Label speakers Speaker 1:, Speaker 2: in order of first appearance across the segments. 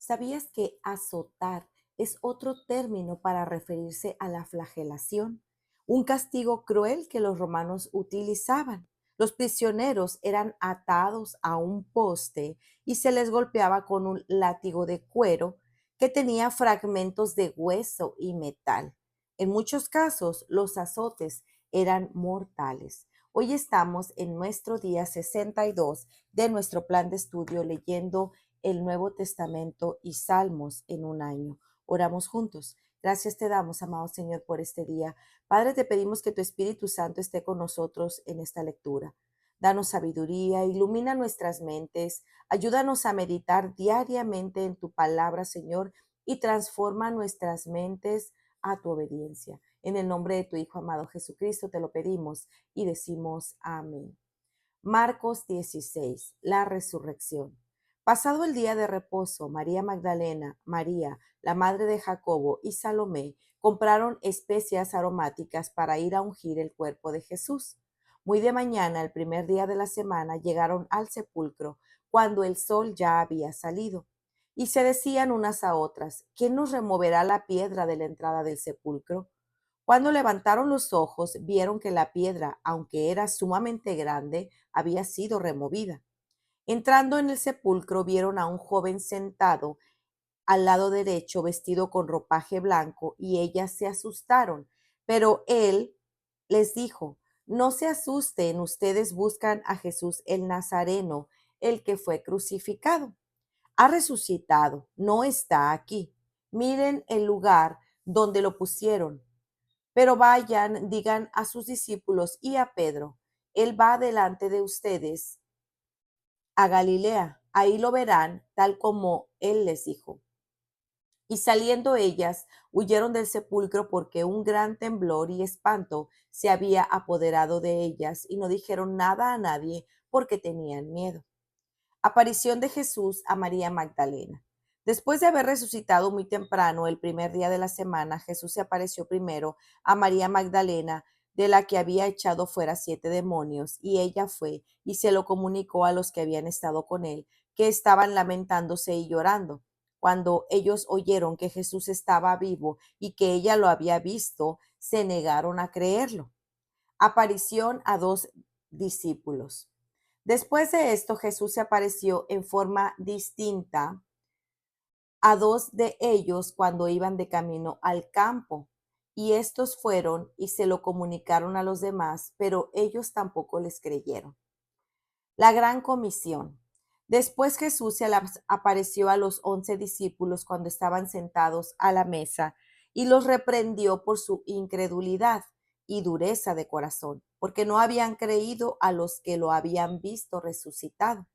Speaker 1: ¿Sabías que azotar es otro término para referirse a la flagelación? Un castigo cruel que los romanos utilizaban. Los prisioneros eran atados a un poste y se les golpeaba con un látigo de cuero que tenía fragmentos de hueso y metal. En muchos casos, los azotes eran mortales. Hoy estamos en nuestro día 62 de nuestro plan de estudio leyendo el Nuevo Testamento y Salmos en un año. Oramos juntos. Gracias te damos, amado Señor, por este día. Padre, te pedimos que tu Espíritu Santo esté con nosotros en esta lectura. Danos sabiduría, ilumina nuestras mentes, ayúdanos a meditar diariamente en tu palabra, Señor, y transforma nuestras mentes a tu obediencia. En el nombre de tu Hijo amado Jesucristo te lo pedimos y decimos amén. Marcos 16, la resurrección. Pasado el día de reposo, María Magdalena, María, la madre de Jacobo y Salomé compraron especias aromáticas para ir a ungir el cuerpo de Jesús. Muy de mañana, el primer día de la semana, llegaron al sepulcro cuando el sol ya había salido. Y se decían unas a otras, ¿quién nos removerá la piedra de la entrada del sepulcro? Cuando levantaron los ojos, vieron que la piedra, aunque era sumamente grande, había sido removida. Entrando en el sepulcro, vieron a un joven sentado al lado derecho, vestido con ropaje blanco, y ellas se asustaron. Pero él les dijo, no se asusten, ustedes buscan a Jesús el Nazareno, el que fue crucificado. Ha resucitado, no está aquí. Miren el lugar donde lo pusieron. Pero vayan, digan a sus discípulos y a Pedro, él va delante de ustedes a Galilea, ahí lo verán, tal como él les dijo. Y saliendo ellas, huyeron del sepulcro porque un gran temblor y espanto se había apoderado de ellas y no dijeron nada a nadie porque tenían miedo. Aparición de Jesús a María Magdalena. Después de haber resucitado muy temprano, el primer día de la semana, Jesús se apareció primero a María Magdalena, de la que había echado fuera 7 demonios, y ella fue y se lo comunicó a los que habían estado con él, que estaban lamentándose y llorando. Cuando ellos oyeron que Jesús estaba vivo y que ella lo había visto, se negaron a creerlo. Aparición a 2 discípulos. Después de esto, Jesús se apareció en forma distinta a 2 de ellos cuando iban de camino al campo. Y estos fueron y se lo comunicaron a los demás, pero ellos tampoco les creyeron. La gran comisión. Después Jesús se les apareció a los 11 discípulos cuando estaban sentados a la mesa y los reprendió por su incredulidad y dureza de corazón, porque no habían creído a los que lo habían visto resucitado.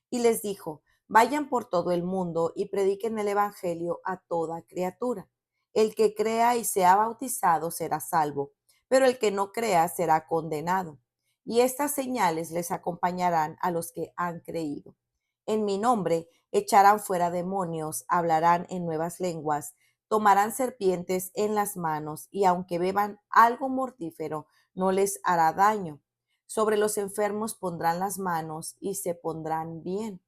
Speaker 1: Y les dijo, vayan por todo el mundo y prediquen el evangelio a toda criatura. El que crea y sea bautizado será salvo, pero el que no crea será condenado. Y estas señales les acompañarán a los que han creído. En mi nombre echarán fuera demonios, hablarán en nuevas lenguas, tomarán serpientes en las manos, y aunque beban algo mortífero, no les hará daño. Sobre los enfermos pondrán las manos y se pondrán bien.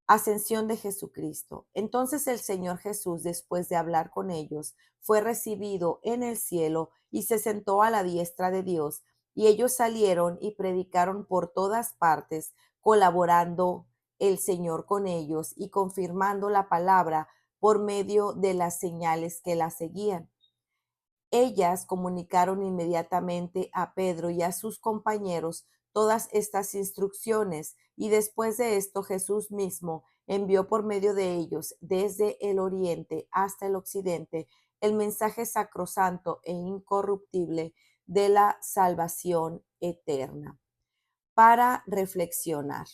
Speaker 1: Ascensión de Jesucristo. Entonces el Señor Jesús, después de hablar con ellos, fue recibido en el cielo y se sentó a la diestra de Dios. Y ellos salieron y predicaron por todas partes, colaborando el Señor con ellos y confirmando la palabra por medio de las señales que la seguían. Ellas comunicaron inmediatamente a Pedro y a sus compañeros todas estas instrucciones, y después de esto Jesús mismo envió por medio de ellos desde el oriente hasta el occidente el mensaje sacrosanto e incorruptible de la salvación eterna. Para reflexionar.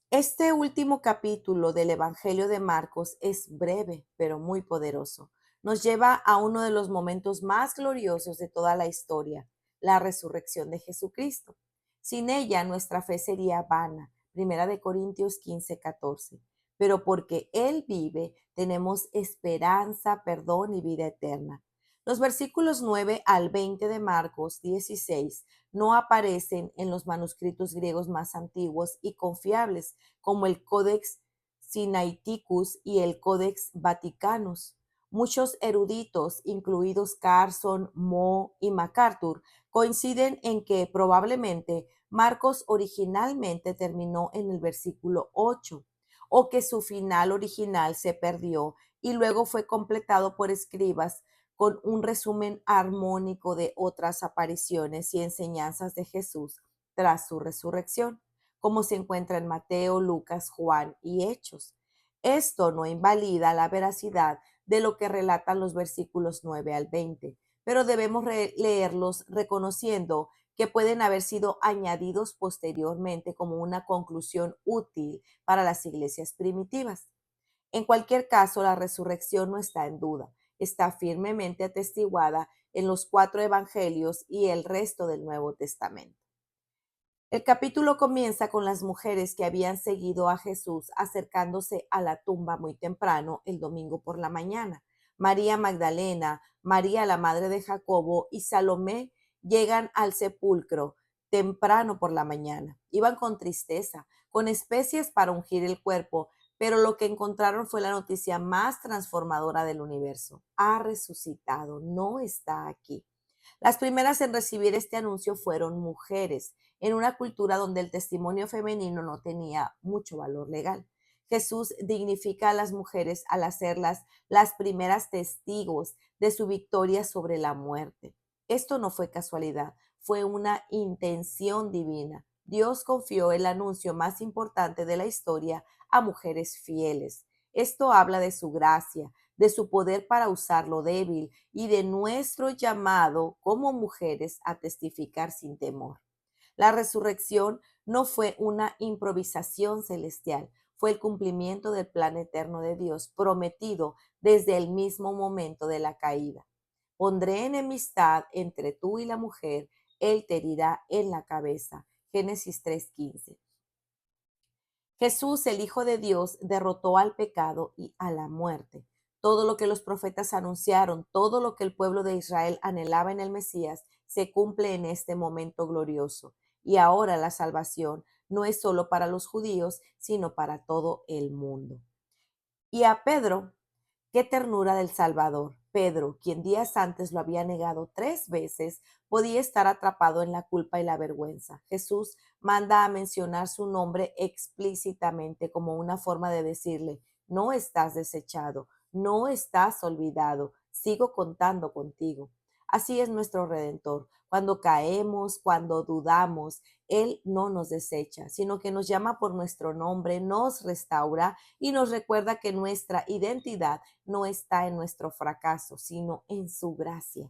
Speaker 1: Este último capítulo del Evangelio de Marcos es breve, pero muy poderoso. Nos lleva a uno de los momentos más gloriosos de toda la historia, la resurrección de Jesucristo. Sin ella, nuestra fe sería vana. Primera de Corintios 15:14. Pero porque Él vive, tenemos esperanza, perdón y vida eterna. Los versículos 9 al 20 de Marcos 16 no aparecen en los manuscritos griegos más antiguos y confiables, como el Codex Sinaiticus y el Codex Vaticanus. Muchos eruditos, incluidos Carson, Moe y MacArthur, coinciden en que probablemente Marcos originalmente terminó en el versículo 8 o que su final original se perdió y luego fue completado por escribas con un resumen armónico de otras apariciones y enseñanzas de Jesús tras su resurrección, como se encuentra en Mateo, Lucas, Juan y Hechos. Esto no invalida la veracidad de lo que relatan los versículos 9 al 20, pero debemos leerlos reconociendo que pueden haber sido añadidos posteriormente como una conclusión útil para las iglesias primitivas. En cualquier caso, la resurrección no está en duda, está firmemente atestiguada en los 4 evangelios y el resto del Nuevo Testamento. El capítulo comienza con las mujeres que habían seguido a Jesús acercándose a la tumba muy temprano el domingo por la mañana. María Magdalena, María la madre de Jacobo y Salomé llegan al sepulcro temprano por la mañana. Iban con tristeza, con especies para ungir el cuerpo, pero lo que encontraron fue la noticia más transformadora del universo. Ha resucitado, no está aquí. Las primeras en recibir este anuncio fueron mujeres, en una cultura donde el testimonio femenino no tenía mucho valor legal. Jesús dignifica a las mujeres al hacerlas las primeras testigos de su victoria sobre la muerte. Esto no fue casualidad, fue una intención divina. Dios confió el anuncio más importante de la historia a mujeres fieles. Esto habla de su gracia, de su poder para usar lo débil y de nuestro llamado como mujeres a testificar sin temor. La resurrección no fue una improvisación celestial, fue el cumplimiento del plan eterno de Dios prometido desde el mismo momento de la caída. Pondré enemistad entre tú y la mujer, él te herirá en la cabeza. Génesis 3:15. Jesús, el Hijo de Dios, derrotó al pecado y a la muerte. Todo lo que los profetas anunciaron, todo lo que el pueblo de Israel anhelaba en el Mesías, se cumple en este momento glorioso. Y ahora la salvación no es solo para los judíos, sino para todo el mundo. Y a Pedro, qué ternura del Salvador. Pedro, quien días antes lo había negado 3 veces, podía estar atrapado en la culpa y la vergüenza. Jesús manda a mencionar su nombre explícitamente como una forma de decirle, no estás desechado, no estás olvidado, sigo contando contigo. Así es nuestro Redentor. Cuando caemos, cuando dudamos, Él no nos desecha, sino que nos llama por nuestro nombre, nos restaura y nos recuerda que nuestra identidad no está en nuestro fracaso, sino en su gracia.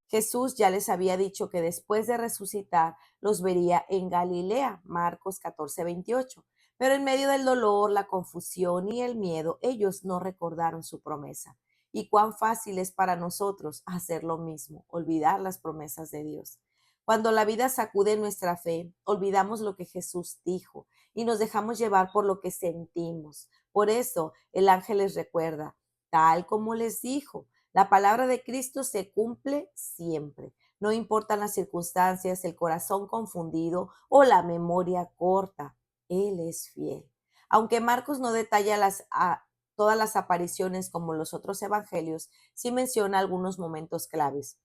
Speaker 1: Jesús ya les había dicho que después de resucitar los vería en Galilea, Marcos 14:28. Pero en medio del dolor, la confusión y el miedo, ellos no recordaron su promesa. Y cuán fácil es para nosotros hacer lo mismo, olvidar las promesas de Dios. Cuando la vida sacude nuestra fe, olvidamos lo que Jesús dijo y nos dejamos llevar por lo que sentimos. Por eso el ángel les recuerda, tal como les dijo, la palabra de Cristo se cumple siempre. No importan las circunstancias, el corazón confundido o la memoria corta. Él es fiel. Aunque Marcos no detalla todas las apariciones como los otros evangelios, sí menciona algunos momentos claves.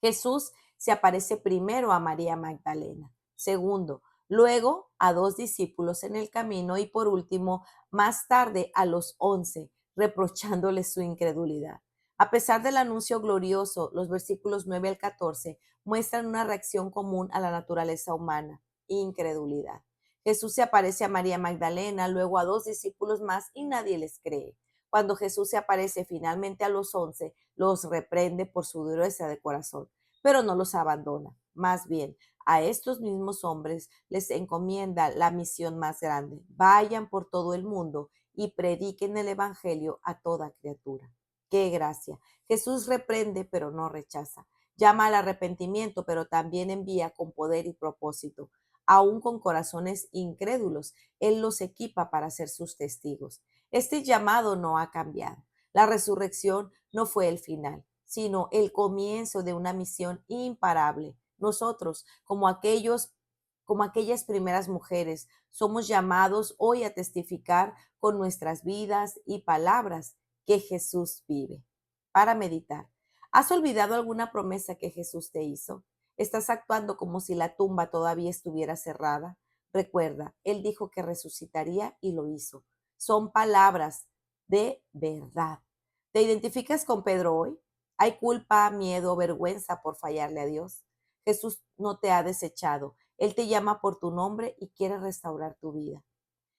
Speaker 1: Jesús se aparece primero a María Magdalena. Segundo, luego a 2 discípulos en el camino y por último, más tarde a los 11, reprochándole su incredulidad. A pesar del anuncio glorioso, los versículos 9 al 14 muestran una reacción común a la naturaleza humana, incredulidad. Jesús se aparece a María Magdalena, luego a 2 discípulos más y nadie les cree. Cuando Jesús se aparece finalmente a los 11, los reprende por su dureza de corazón, pero no los abandona. Más bien, a estos mismos hombres les encomienda la misión más grande. Vayan por todo el mundo y prediquen el Evangelio a toda criatura. ¡Qué gracia! Jesús reprende, pero no rechaza. Llama al arrepentimiento, pero también envía con poder y propósito. Aún con corazones incrédulos, Él los equipa para ser sus testigos. Este llamado no ha cambiado. La resurrección no fue el final, sino el comienzo de una misión imparable. Nosotros, como aquellas primeras mujeres, somos llamados hoy a testificar con nuestras vidas y palabras que Jesús vive. Para meditar, ¿has olvidado alguna promesa que Jesús te hizo? ¿Estás actuando como si la tumba todavía estuviera cerrada? Recuerda, Él dijo que resucitaría y lo hizo. Son palabras de verdad. ¿Te identificas con Pedro hoy? ¿Hay culpa, miedo, vergüenza por fallarle a Dios? Jesús no te ha desechado. Él te llama por tu nombre y quiere restaurar tu vida.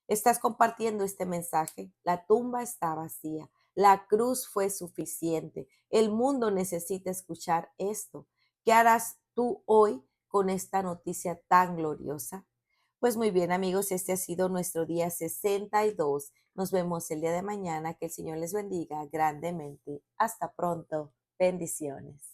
Speaker 1: ¿Estás compartiendo este mensaje? La tumba está vacía. La cruz fue suficiente. El mundo necesita escuchar esto. ¿Qué harás tú hoy con esta noticia tan gloriosa? Pues muy bien, amigos, este ha sido nuestro día 62. Nos vemos el día de mañana. Que el Señor les bendiga grandemente. Hasta pronto. Bendiciones.